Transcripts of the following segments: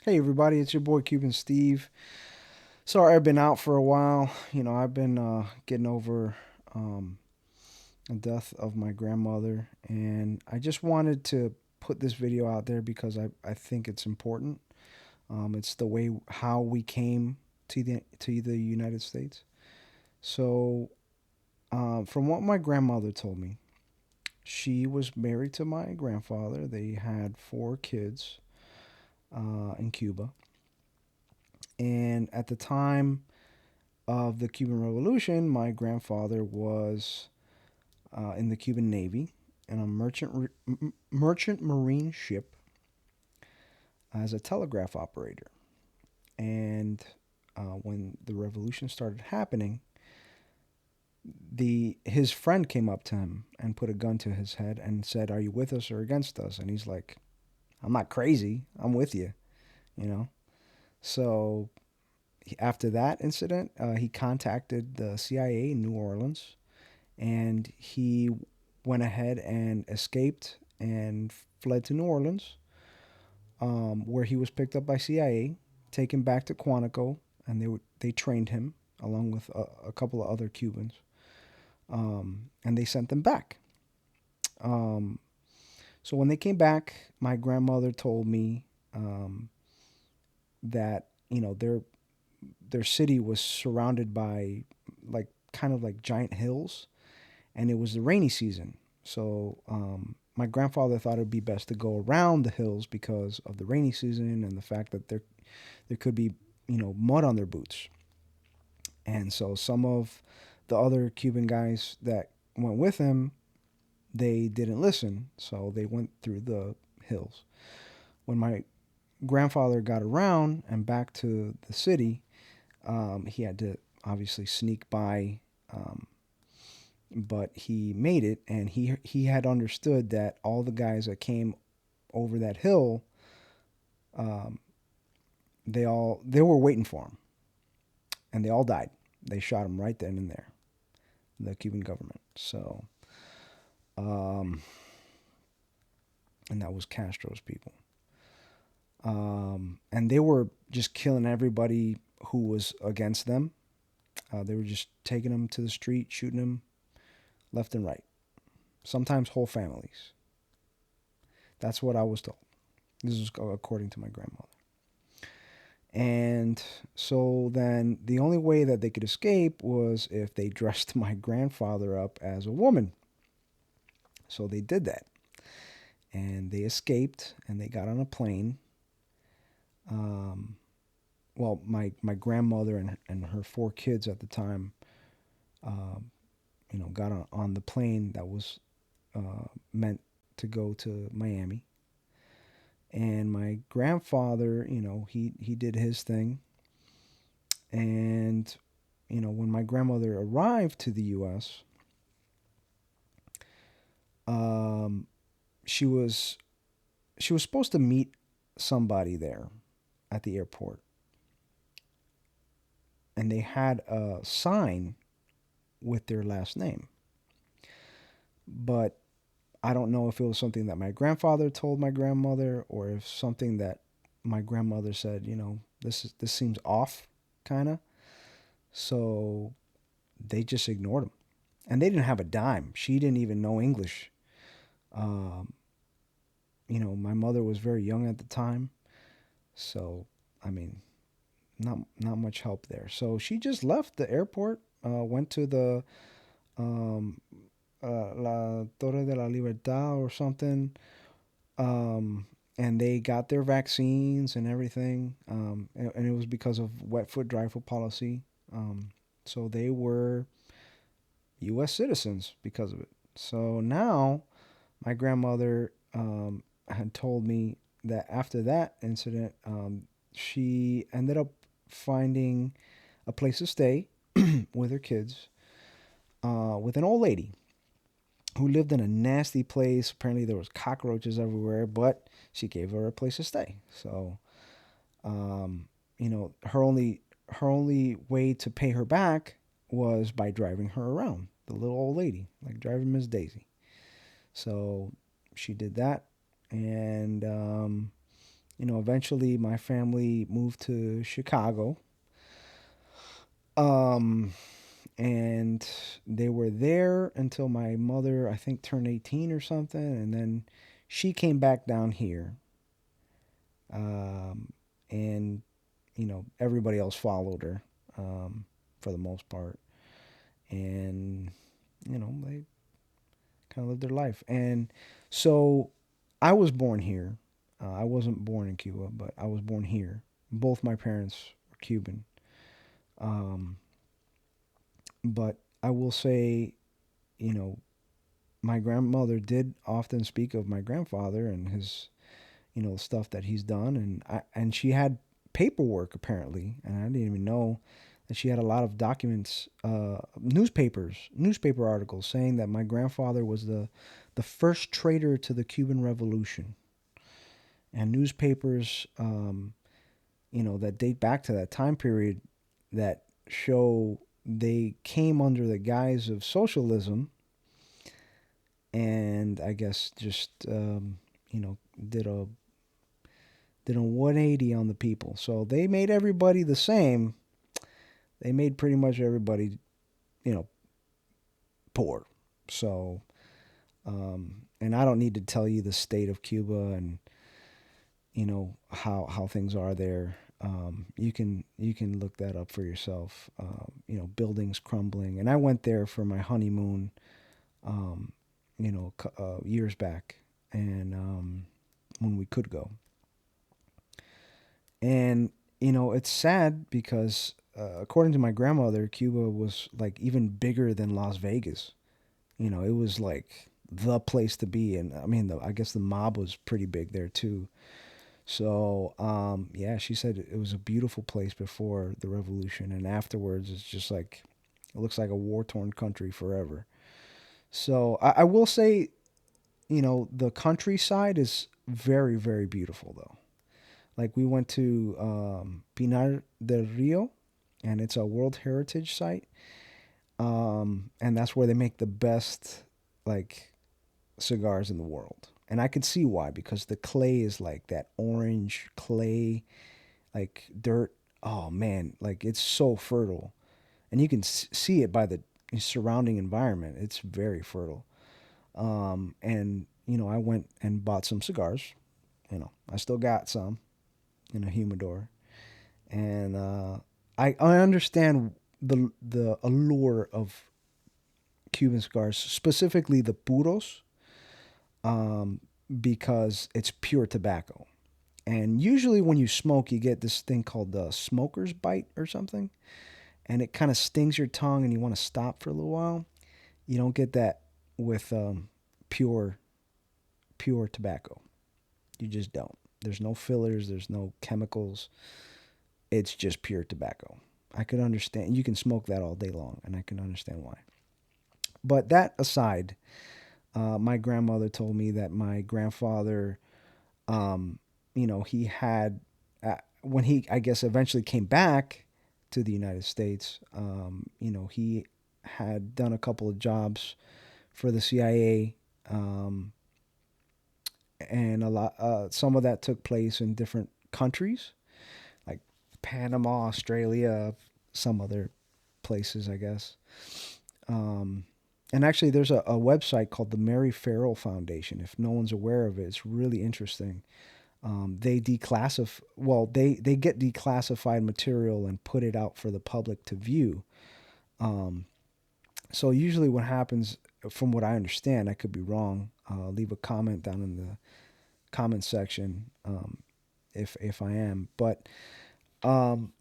Hey everybody, it's your boy Cuban Steve. Sorry I've been out for a while. I've been getting over um, the death of my grandmother, and I just wanted to put this video out there because I think it's important. It's the way how we came to the United States. So, from what my grandmother told me, she was married to my grandfather. They had four kids in Cuba, and at the time of the Cuban Revolution, my grandfather was in the Cuban Navy in a merchant marine ship as a telegraph operator. And when the revolution started happening, the his friend came up to him and put a gun to his head and said, "Are you with us or against us?" And he's like, "I'm not crazy. I'm with you." You know. So after that incident, he contacted the CIA in New Orleans and he went ahead and escaped and fled to New Orleans, where he was picked up by CIA, taken back to Quantico, and they trained him along with a couple of other Cubans, and they sent them back. Um, so when they came back, my grandmother told me that their city was surrounded by like kind of like giant hills, and it was the rainy season. So my grandfather thought it would be best to go around the hills because of the rainy season and the fact that there could be mud on their boots. And so some of the other Cuban guys that went with him, they didn't listen, so they went through the hills. When my grandfather got around and back to the city, he had to obviously sneak by, but he made it, and he had understood that all the guys that came over that hill, um, they were waiting for him, and they all died. They shot him right then and there, the Cuban government. So, um, and that was Castro's people, and they were just killing everybody who was against them. They were just taking them to the street, shooting them left and right. Sometimes whole families. That's what I was told. This is according to my grandmother. And so then the only way that they could escape was if they dressed my grandfather up as a woman. So they did that. And they escaped and they got on a plane. Um, well, my grandmother and her four kids at the time, um, got on the plane that was meant to go to Miami. And my grandfather, he did his thing. And, when my grandmother arrived to the U.S., um, she was she was supposed to meet somebody there at the airport, and they had a sign with their last name. But I don't know if it was something that my grandfather told my grandmother or if something that my grandmother said, this seems off, kind of. So they just ignored him, and they didn't have a dime. She didn't even know English. Um, my mother was very young at the time, so I mean, not much help there. So she just left the airport, went to the um, La Torre de la Libertad or something, and they got their vaccines and everything. And it was because of wet foot, dry foot policy. Um, so they were U.S. citizens because of it. So now my grandmother had told me that after that incident, she ended up finding a place to stay with her kids with an old lady who lived in a nasty place. Apparently, there was cockroaches everywhere, but she gave her a place to stay. So, um, her only way to pay her back was by driving her around, the little old lady, like driving Miss Daisy. So she did that, and Eventually my family moved to Chicago. Um, and they were there until my mother, I think, turned 18 or something, and then she came back down here. Um, and everybody else followed her, for the most part, and they kind of lived their life. And so I was born here. I wasn't born in Cuba, but I was born here. Both my parents were Cuban. Um, but I will say, you know, my grandmother did often speak of my grandfather and his, stuff that he's done, and she had paperwork apparently, and I didn't even know that she had a lot of documents, newspaper articles saying that my grandfather was the first traitor to the Cuban Revolution, and newspapers, that date back to that time period that show they came under the guise of socialism, and I guess just you know did a 180 on the people. So they made everybody the same. They made pretty much everybody, you know, poor. So, and I don't need to tell you the state of Cuba and how things are there. You can look that up for yourself. Buildings crumbling, and I went there for my honeymoon. Um, years back, and when we could go, and it's sad because according to my grandmother, Cuba was like even bigger than Las Vegas. It was like the place to be, and I mean, I guess the mob was pretty big there too. So, yeah, she said it was a beautiful place before the revolution, and afterwards, it's just like it looks like a war torn country forever. So, I will say, the countryside is very, very beautiful, though. Like, we went to Pinar del Rio, and it's a World Heritage site, and that's where they make the best, like, cigars in the world. And I could see why, because the clay is like that orange clay, like dirt. Oh man, like it's so fertile, and you can see it by the surrounding environment. It's very fertile. And I went and bought some cigars. I still got some in a humidor, and I understand the allure of Cuban cigars, specifically the puros, um, because it's pure tobacco. And usually, when you smoke, you get this thing called the smoker's bite or something, and it kind of stings your tongue, and you want to stop for a little while. You don't get that with pure pure tobacco. You just don't. There's no fillers. There's no chemicals. It's just pure tobacco. I could understand. You can smoke that all day long, and I can understand why. But that aside, my grandmother told me that my grandfather, um, he had, when he, I guess, eventually came back to the United States, he had done a couple of jobs for the CIA, and some of that took place in different countries, like Panama, Australia, some other places, I guess. Um, and actually, there's a website called the Mary Farrell Foundation. If no one's aware of it, it's really interesting. They declassify, well, they get declassified material and put it out for the public to view. Um, so usually, what happens, from what I understand, I could be wrong. Leave a comment down in the comment section, if I am. But um,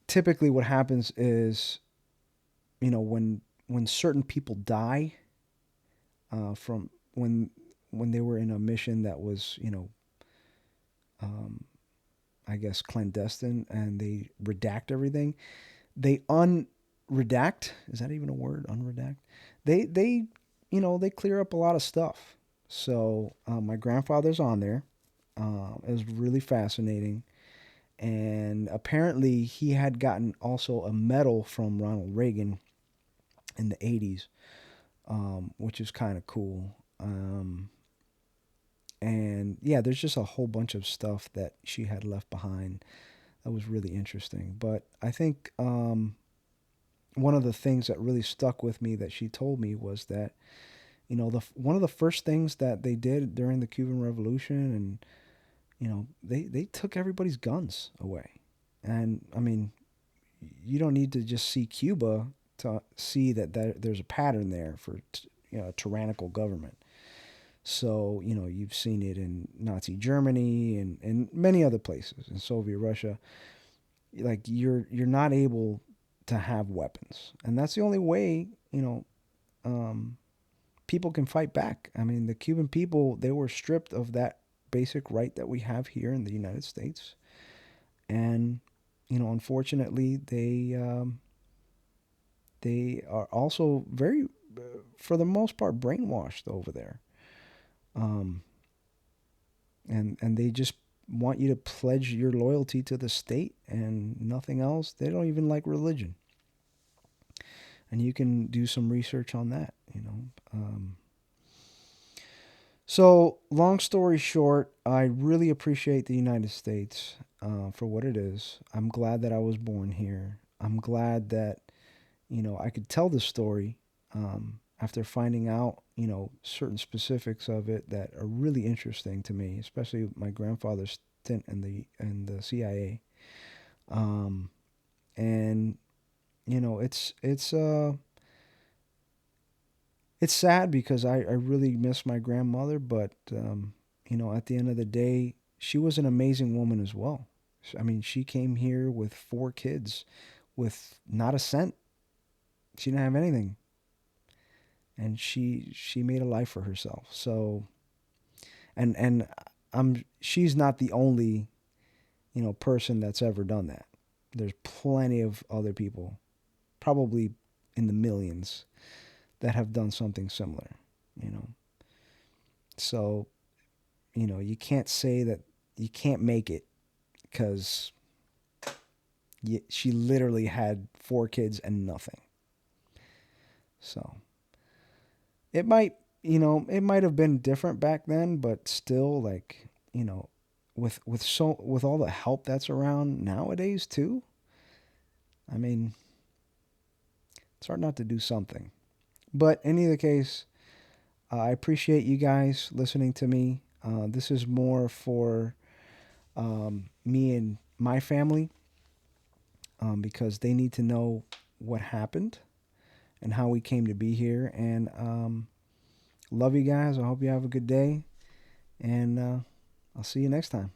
typically, what happens is, when certain people die, from when they were in a mission that was, um, I guess, clandestine, and they redact everything. They unredact. Is that even a word? Unredact. They clear up a lot of stuff. So my grandfather's on there. It was really fascinating, and apparently he had gotten also a medal from Ronald Reagan in the 80s, which is kind of cool. And yeah, there's just a whole bunch of stuff that she had left behind that was really interesting. But I think one of the things that really stuck with me that she told me was that, one of the first things that they did during the Cuban Revolution, and they took everybody's guns away. And I mean, you don't need to just see Cuba to see that there's a pattern there for a tyrannical government. So you've seen it in Nazi Germany and many other places in Soviet Russia. Like you're not able to have weapons, and that's the only way um, people can fight back. I mean, the Cuban people, they were stripped of that basic right that we have here in the United States, and unfortunately, they are also very, for the most part, brainwashed over there, um, and they just want you to pledge your loyalty to the state and nothing else. They don't even like religion, and you can do some research on that. So, long story short, I really appreciate the United States for what it is. I'm glad that I was born here. I'm glad that, I could tell the story after finding out, certain specifics of it that are really interesting to me, especially my grandfather's stint in the CIA. Um, and, it's sad because I really miss my grandmother, but at the end of the day, she was an amazing woman as well. I mean, she came here with 4 kids, with not a cent. She didn't have anything, and she made a life for herself. So, and she's not the only person that's ever done that. There's plenty of other people, probably in the millions, that have done something similar. You know, so you can't say that you can't make it because she literally had 4 kids and nothing. So it might have been different back then, but still, like, with all the help that's around nowadays too. I mean, it's hard not to do something. But in either case, I appreciate you guys listening to me. This is more for me and my family, because they need to know what happened and how we came to be here. And love you guys. I hope you have a good day. And I'll see you next time.